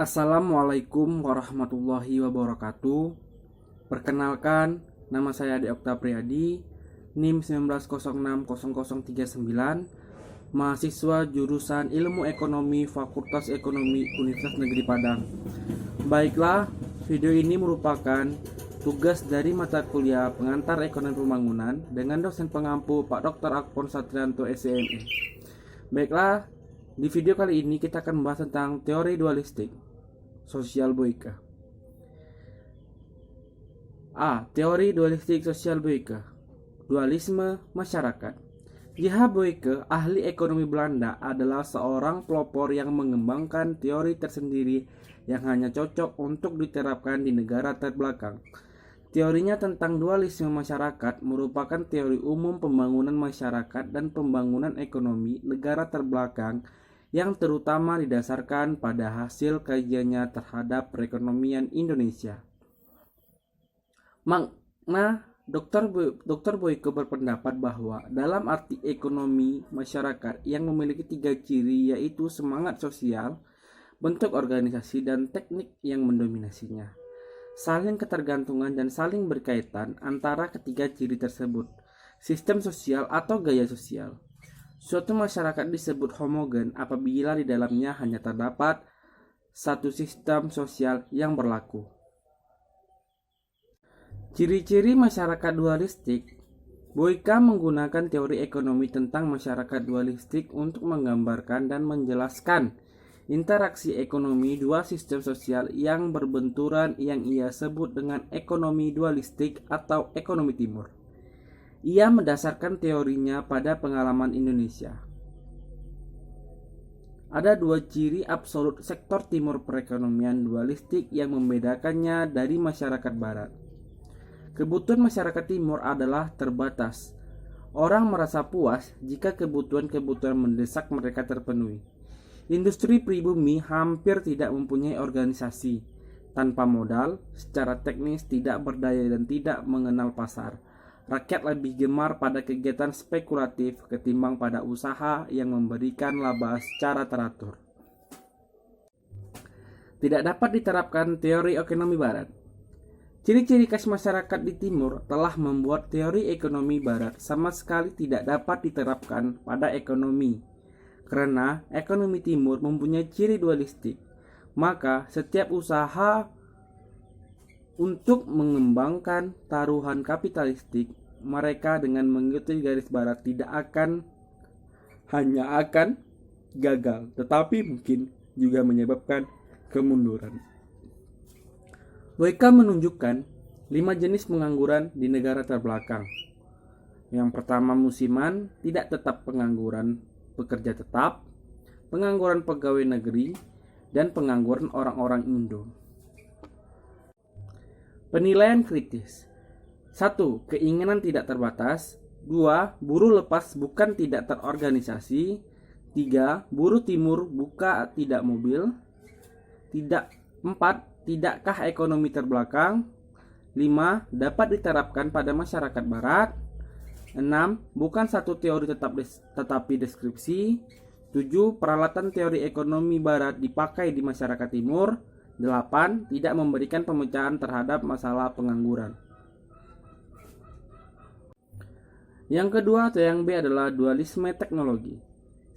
Assalamualaikum warahmatullahi wabarakatuh. Perkenalkan, nama saya Ade Okta Priyadi, NIM 19060039, mahasiswa jurusan Ilmu Ekonomi Fakultas Ekonomi Universitas Negeri Padang. Baiklah, video ini merupakan tugas dari mata kuliah Pengantar Ekonomi Pembangunan dengan dosen pengampu Pak Dr. Akpon Satrianto SCME. Baiklah, di video kali ini kita akan membahas tentang teori dualistik sosial Boyka. Teori dualistik sosial Boyka. Dualisme masyarakat. J.H. Boyke, ahli ekonomi Belanda, adalah seorang pelopor yang mengembangkan teori tersendiri yang hanya cocok untuk diterapkan di negara terbelakang. Teorinya tentang dualisme masyarakat merupakan teori umum pembangunan masyarakat dan pembangunan ekonomi negara terbelakang yang terutama didasarkan pada hasil kajiannya terhadap perekonomian Indonesia. Makna Dr. Boyke berpendapat bahwa dalam arti ekonomi masyarakat yang memiliki 3 ciri, yaitu semangat sosial, bentuk organisasi, dan teknik yang mendominasinya, saling ketergantungan dan saling berkaitan antara ketiga ciri tersebut. Sistem sosial atau gaya sosial. Suatu masyarakat disebut homogen apabila di dalamnya hanya terdapat satu sistem sosial yang berlaku. Ciri-ciri masyarakat dualistik. Boyka menggunakan teori ekonomi tentang masyarakat dualistik untuk menggambarkan dan menjelaskan interaksi ekonomi dua sistem sosial yang berbenturan yang ia sebut dengan ekonomi dualistik atau ekonomi timur. Ia mendasarkan teorinya pada pengalaman Indonesia. Ada 2 ciri absolut sektor timur perekonomian dualistik yang membedakannya dari masyarakat barat. Kebutuhan masyarakat timur adalah terbatas. Orang merasa puas jika kebutuhan-kebutuhan mendesak mereka terpenuhi. Industri pribumi hampir tidak mempunyai organisasi. Tanpa modal, secara teknis tidak berdaya dan tidak mengenal pasar. Rakyat lebih gemar pada kegiatan spekulatif ketimbang pada usaha yang memberikan laba secara teratur. Tidak dapat diterapkan teori ekonomi barat. Ciri-ciri khas masyarakat di timur telah membuat teori ekonomi barat sama sekali tidak dapat diterapkan pada ekonomi. Karena ekonomi timur mempunyai ciri dualistik, maka setiap usaha untuk mengembangkan taruhan kapitalistik mereka dengan mengikuti garis barat tidak akan gagal, tetapi mungkin juga menyebabkan kemunduran. Boyka menunjukkan 5 jenis pengangguran di negara terbelakang. Yang pertama, musiman, tidak tetap pengangguran pekerja tetap, pengangguran pegawai negeri, dan pengangguran orang-orang Indo. Penilaian kritis. 1. Keinginan tidak terbatas. 2. Buruh lepas bukan tidak terorganisasi. 3. Buruh timur buka tidak mobil. 4. Tidakkah ekonomi terbelakang? 5. Dapat diterapkan pada masyarakat barat. 6. Bukan satu teori tetapi deskripsi. 7. Peralatan teori ekonomi barat dipakai di masyarakat timur. 8. Tidak memberikan pemecahan terhadap masalah pengangguran. Yang kedua atau yang B adalah dualisme teknologi.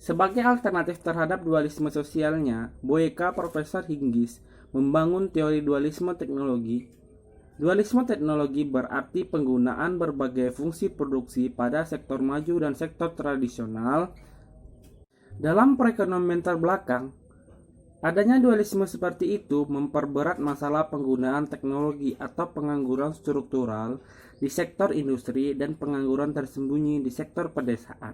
Sebagai alternatif terhadap dualisme sosialnya, Boyka Profesor Hinggis membangun teori dualisme teknologi. Dualisme teknologi berarti penggunaan berbagai fungsi produksi pada sektor maju dan sektor tradisional. Dalam perekonomian terbelakang, adanya dualisme seperti itu memperberat masalah penggunaan teknologi atau pengangguran struktural di sektor industri dan pengangguran tersembunyi di sektor pedesaan.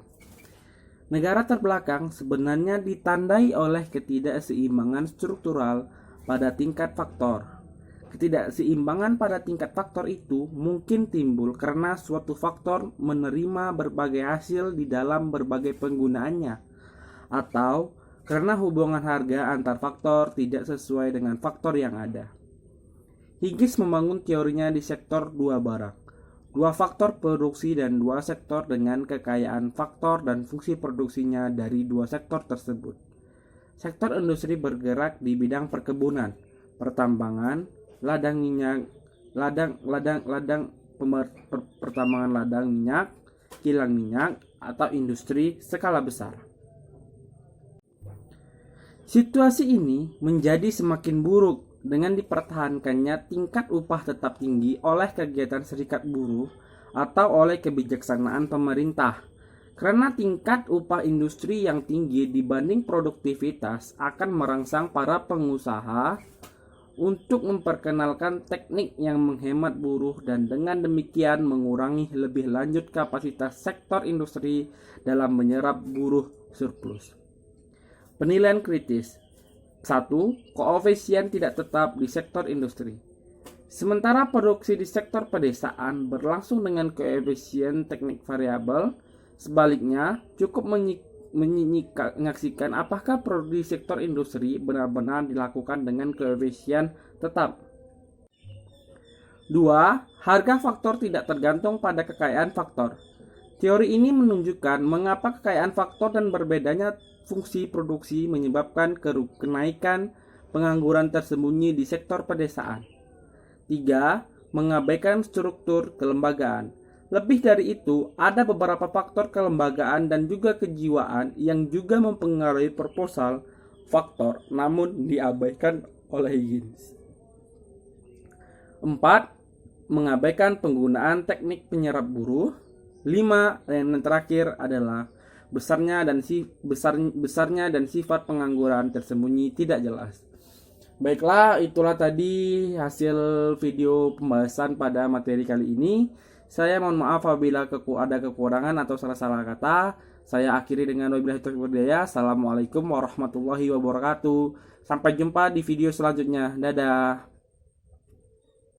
Negara terbelakang sebenarnya ditandai oleh ketidakseimbangan struktural pada tingkat faktor. Ketidakseimbangan pada tingkat faktor itu mungkin timbul karena suatu faktor menerima berbagai hasil di dalam berbagai penggunaannya, atau karena hubungan harga antar faktor tidak sesuai dengan faktor yang ada. Hinggis membangun teorinya di sektor 2 barang, 2 faktor produksi dan 2 sektor dengan kekayaan faktor dan fungsi produksinya dari 2 sektor tersebut. sektor industri bergerak di bidang perkebunan, pertambangan, ladang minyak, pertambangan ladang minyak, kilang minyak, atau industri skala besar. Situasi ini menjadi semakin buruk dengan dipertahankannya tingkat upah tetap tinggi oleh kegiatan serikat buruh atau oleh kebijaksanaan pemerintah. Karena tingkat upah industri yang tinggi dibanding produktivitas akan merangsang para pengusaha untuk memperkenalkan teknik yang menghemat buruh dan dengan demikian mengurangi lebih lanjut kapasitas sektor industri dalam menyerap buruh surplus. Penilaian kritis. 1. Koefisien tidak tetap di sektor industri. Sementara produksi di sektor pedesaan berlangsung dengan koefisien teknik variabel, sebaliknya cukup menyaksikan apakah produksi di sektor industri benar-benar dilakukan dengan koefisien tetap. 2. Harga faktor tidak tergantung pada kekayaan faktor. Teori ini menunjukkan mengapa kekayaan faktor dan berbedanya fungsi produksi menyebabkan kenaikan pengangguran tersembunyi di sektor pedesaan. 3. Mengabaikan struktur kelembagaan. Lebih dari itu, ada beberapa faktor kelembagaan dan juga kejiwaan yang juga mempengaruhi proposal faktor namun diabaikan oleh Higgins. 4. Mengabaikan penggunaan teknik penyerap buruh. 5. Yang terakhir adalah besarnya dan sifat pengangguran tersembunyi tidak jelas. Baiklah, itulah tadi hasil video pembahasan pada materi kali ini. Saya mohon maaf apabila ada kekurangan atau salah-salah kata. Saya akhiri dengan wabillahi taufiq wal hidayah. Assalamualaikum warahmatullahi wabarakatuh. Sampai jumpa di video selanjutnya. Dadah.